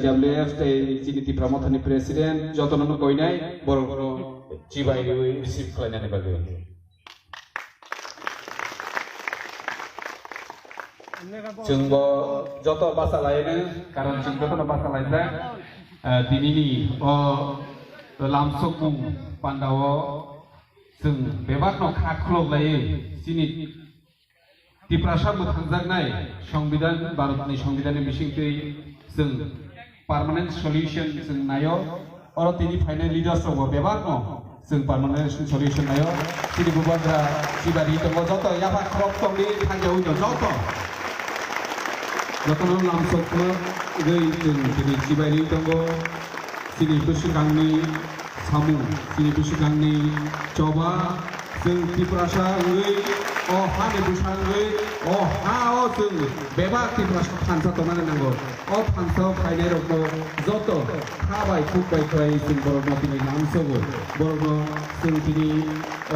WF Cini Ti Pramothani President Jotono Koinai Boro Cibai receive Klanyan Bagi. Jungbo Joto bahasa lainnya karena jungbo itu bahasa lainnya dinini lamsok Pandawa jung bebas no kaklok lain sini di prasad bertangjagnai সংবিধান Bharatni সংবিধানের bisingtui jung permanent solution jung nayo oro tini final leaders rogo bebas no jung permanent solution nayo sini bubagra sibari tongo joto yaba krop tongni tangjau joto jotono lamsok gei jung tini sibari tongo sini busukangni samu sini busukangni coba jung di prasad gei oh hane busang gei oh hao jung bebas di prasad pansa tomane nanggo oh pansa final rogo joto habai kubai kai jung borno tini lamsok borno jung tini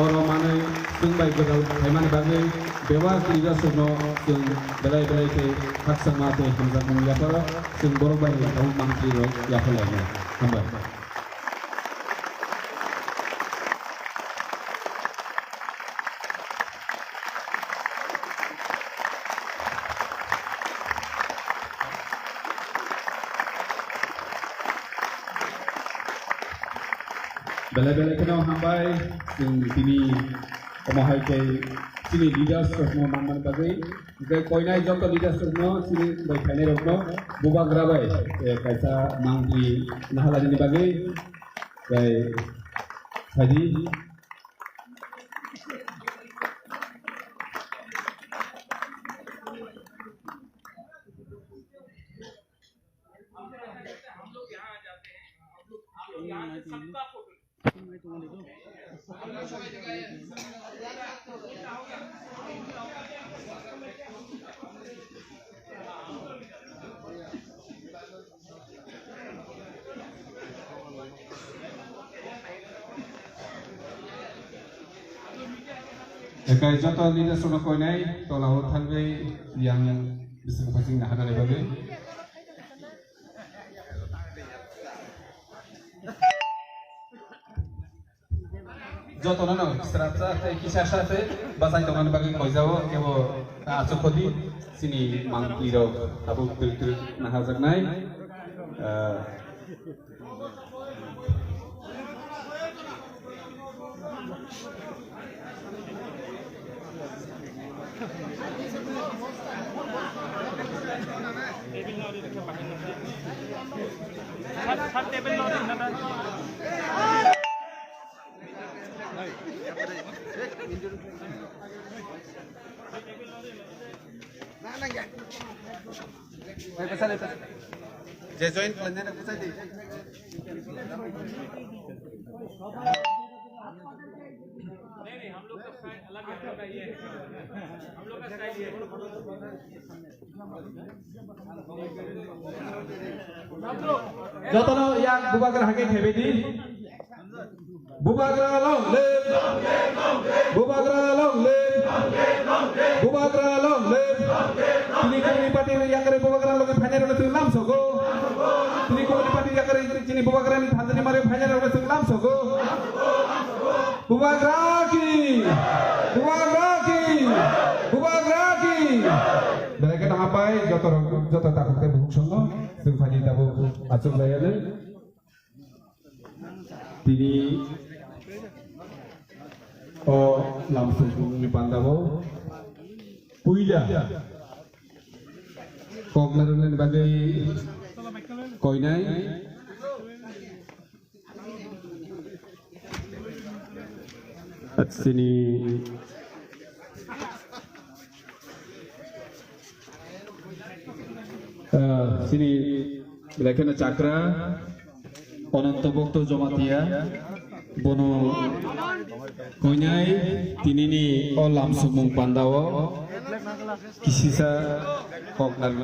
oro mane jung bai gedal kaimane bagai bebas di rasono jung belai ke hak samate hamza mulia para jung borno bai kaum mantri ro ya pelanya hamba Bela-bela kena hambai yang sini pemahai ke sini leaders semua mandan bagai jika koinai joto leaders semua sini baik kene rokno bubagra bai kaisa mangli nahala ini bagai kai tadi Kai joto leader sono koinai tolau thangai yang bisa pasing nah hana bagai joto nano strata kisah sate basai tongan bagai koizawo kebo asu khodi sini mangli ro abu tul nah hajaknai join plannya aku saja. नहीं हम लोग का स्टाइल अलग है ये हम लोग का स्टाइल ये jotono yang bubagra hake hebedi bubagra long live bubagra long live bubagra long live ini kami parti yang kare bubagra long phanya ro tu lam sogo ini kami parti yang kare ini bubagra ni thanjani mare phanya ro tu lam sogo bubagra ki mereka nak apa joto takut ke buk songo sing phani tabu acung layane tini langsung ni pandabo puila koklarun bagai koinai at sini sini bilakena cakra onanto bokto jomatia bono koinai tinini olam sumung pandawo kisisa koklar